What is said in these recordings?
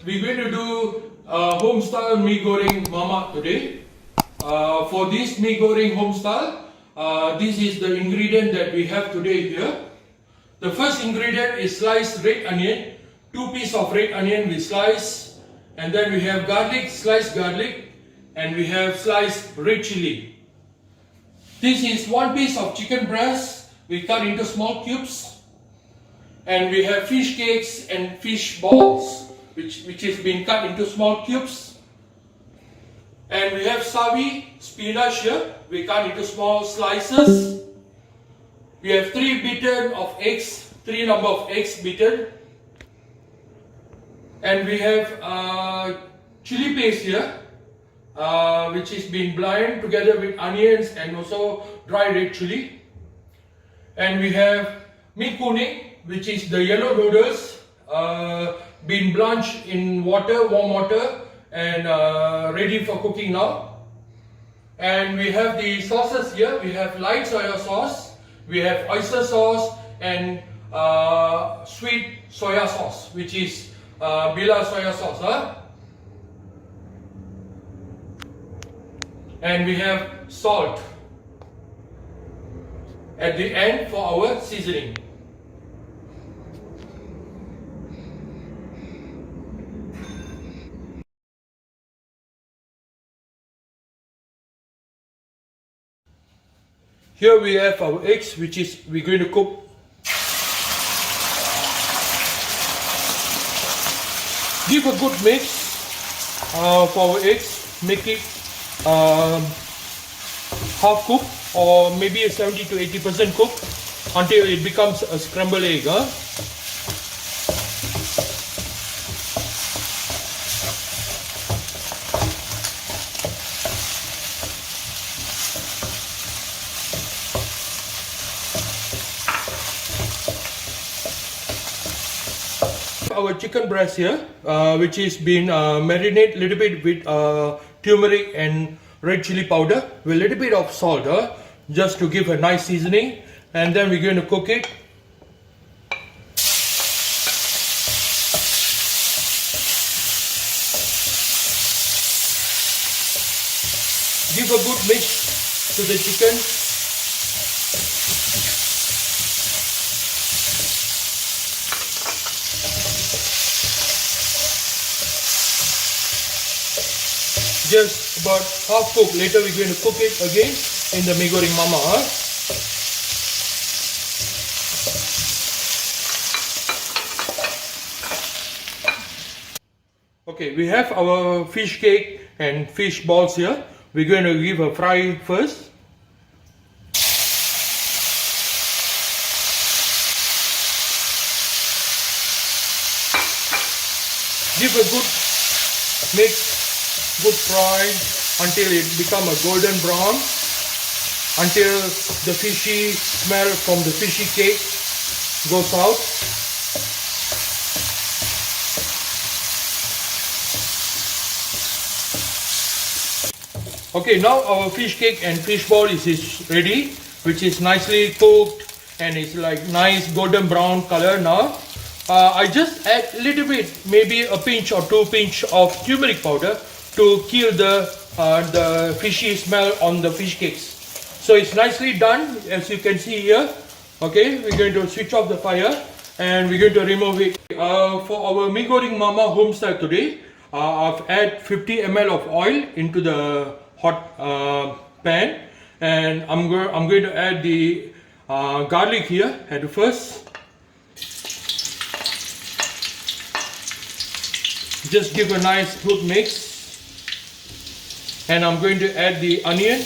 we're going to do home style mee goreng mama today. For this mee goreng home style, this is the ingredient that we have today here. The first ingredient is sliced red onion, 2 pieces of red onion we slice, and then we have garlic, sliced garlic, and we have sliced red chili. This is 1 piece of chicken breast we cut into small cubes, and we have fish cakes and fish balls which is been cut into small cubes, and we have sawi spinach here we cut into small slices. We have 3 beaten of eggs, 3 number of eggs beaten, and we have chili paste here which is being blended together with onions and also dry red chili, and we have mee kuning, which is the yellow noodles been blanched in water, warm water, and ready for cooking now. And we have the sauces here. We have light soya sauce, we have oyster sauce, and sweet soya sauce, which is Bila soya sauce. And we have salt at the end for our seasoning. Here we have our eggs, which is we're going to cook. Give a good mix for our eggs. Make it half cooked or maybe a 70 to 80% cooked until it becomes a scrambled egg. Our chicken breast here, which is been marinated a little bit with turmeric and red chili powder with a little bit of salt, just to give a nice seasoning, and then we're going to cook it. Give a good mix to the chicken. Just about half cooked. Later we're going to cook it again in the mee goreng mama. Okay, we have our fish cake and fish balls here. We're going to give a fry first. Give a good mix, good fry until it become a golden brown, until the fishy smell from the fishy cake goes out. Okay, now our fish cake and fish ball is ready, which is nicely cooked and it's like nice golden brown color now. I just add a little bit, maybe a pinch or 2 pinch of turmeric powder to kill the fishy smell on the fish cakes. So it's nicely done, as you can see here. Okay, we're going to switch off the fire and we're going to remove it. For our mee goreng mama home style today, I've added 50 ml of oil into the hot pan, and I'm going to add the garlic here at first. Just give a nice good mix. And I'm going to add the onion.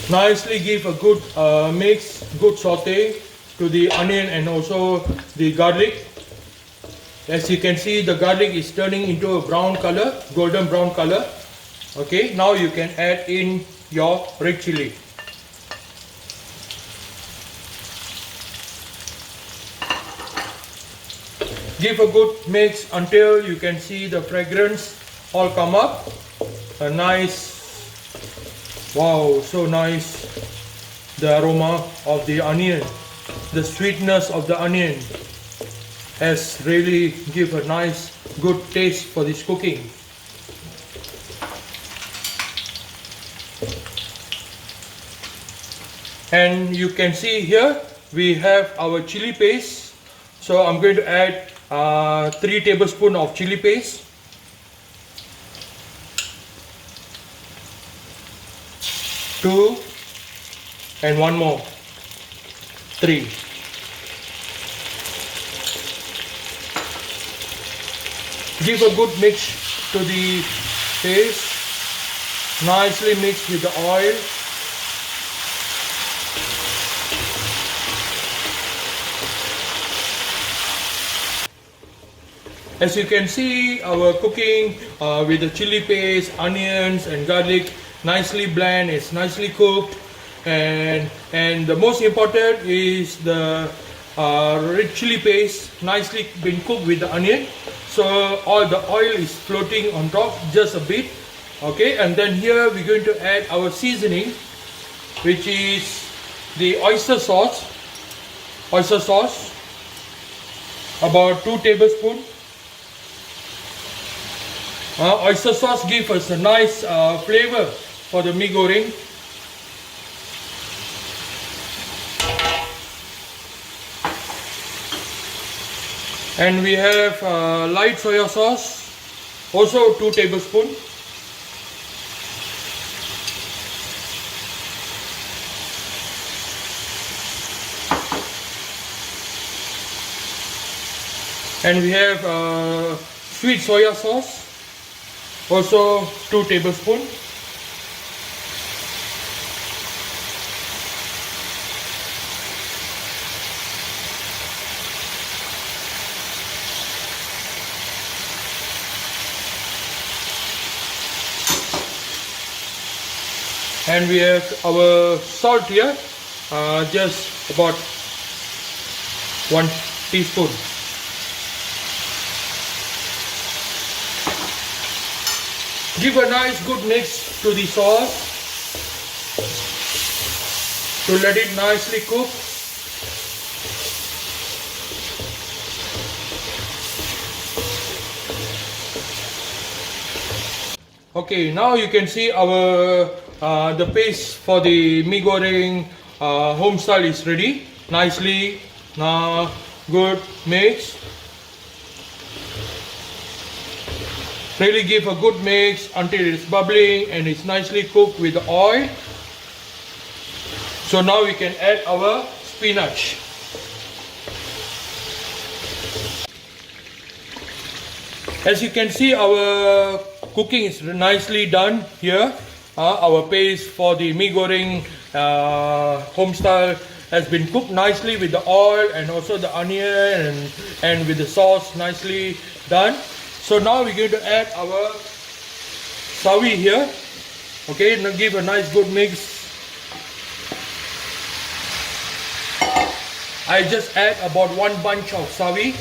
Nicely give a good mix, good saute to the onion and also the garlic. As you can see, the garlic is turning into a brown color, golden brown color. Okay, now you can add in your red chili. Give a good mix until you can see the fragrance all come up. A nice, wow, so nice the aroma of the onion, the sweetness of the onion has really give a nice good taste for this cooking. And you can see here we have our chili paste. So I'm going to add 3 tablespoons of chili paste. Two and one more. 3. Give a good mix to the paste. Nicely mix with the oil. As you can see, our cooking with the chili paste, onions and garlic nicely blend, it's nicely cooked, and the most important is the red chili paste nicely been cooked with the onion, so all the oil is floating on top just a bit. Okay, and then here we're going to add our seasoning, which is the oyster sauce, about 2 tablespoons. Oyster sauce gives us a nice flavor for the mee goreng. And we have light soya sauce, also 2 tablespoons. And we have sweet soya sauce, also 2 tablespoons. And we have our salt here, just about 1 teaspoon. Give a nice good mix to the sauce to let it nicely cook. Okay, now you can see our the paste for the mee goreng home style is ready. Nicely, good mix. Really give a good mix until it's bubbling and it's nicely cooked with the oil. So now we can add our spinach. As you can see, our cooking is nicely done here. Our paste for the mee goreng home style has been cooked nicely with the oil and also the onion and with the sauce nicely done. So now we're going to add our sawi here. Okay, now give a nice good mix. I just add about 1 bunch of sawi.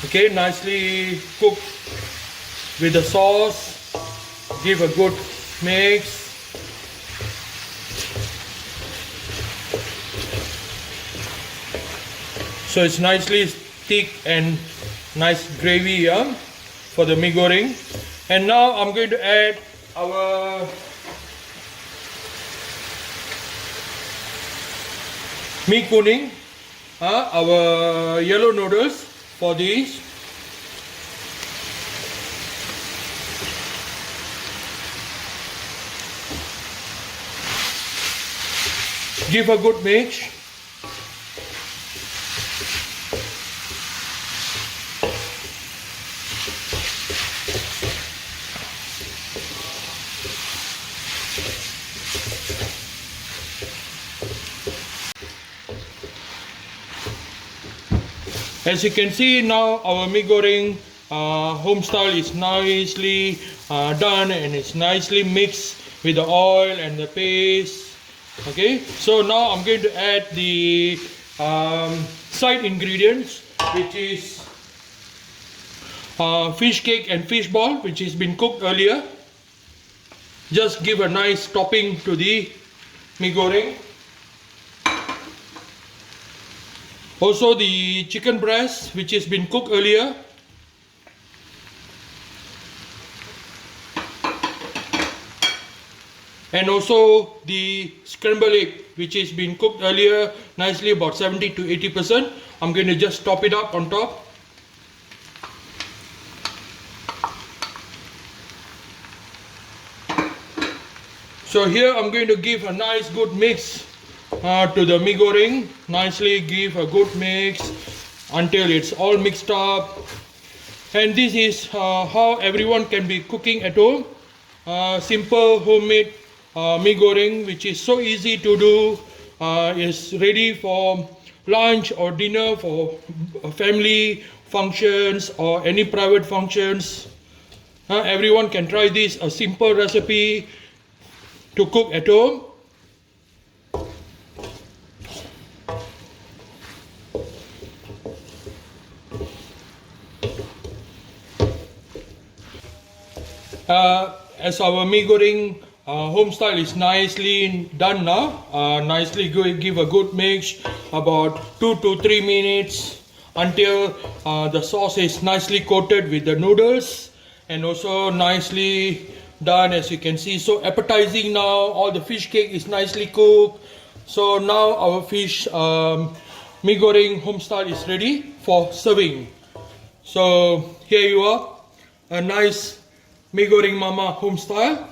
Okay, nicely cooked with the sauce. Give a good mix. So it's nicely thick and nice gravy for the mee goreng. And now I'm going to add our mee kuning, our yellow noodles for these. Give a good mix. As you can see now, our mee goreng home style is nicely done and it's nicely mixed with the oil and the paste. Okay, so now I'm going to add the side ingredients, which is fish cake and fish ball, which has been cooked earlier. Just give a nice topping to the mee goreng. Also the chicken breast which has been cooked earlier. And also the scrambled egg which has been cooked earlier nicely, about 70 to 80%. I'm going to just top it up on top. So here I'm going to give a nice good mix to the mee goreng. Nicely give a good mix until it's all mixed up. And this is how everyone can be cooking at home. Simple homemade mee goreng, which is so easy to do, is ready for lunch or dinner, for family functions or any private functions. Everyone can try this, a simple recipe to cook at home. As our mee goreng home style is nicely done now, nicely give a good mix, about 2 to 3 minutes until the sauce is nicely coated with the noodles, and also nicely done, as you can see. So appetizing now, all the fish cake is nicely cooked. So now our fish mee goreng home style is ready for serving. So here you are, a nice mee goreng mama home style.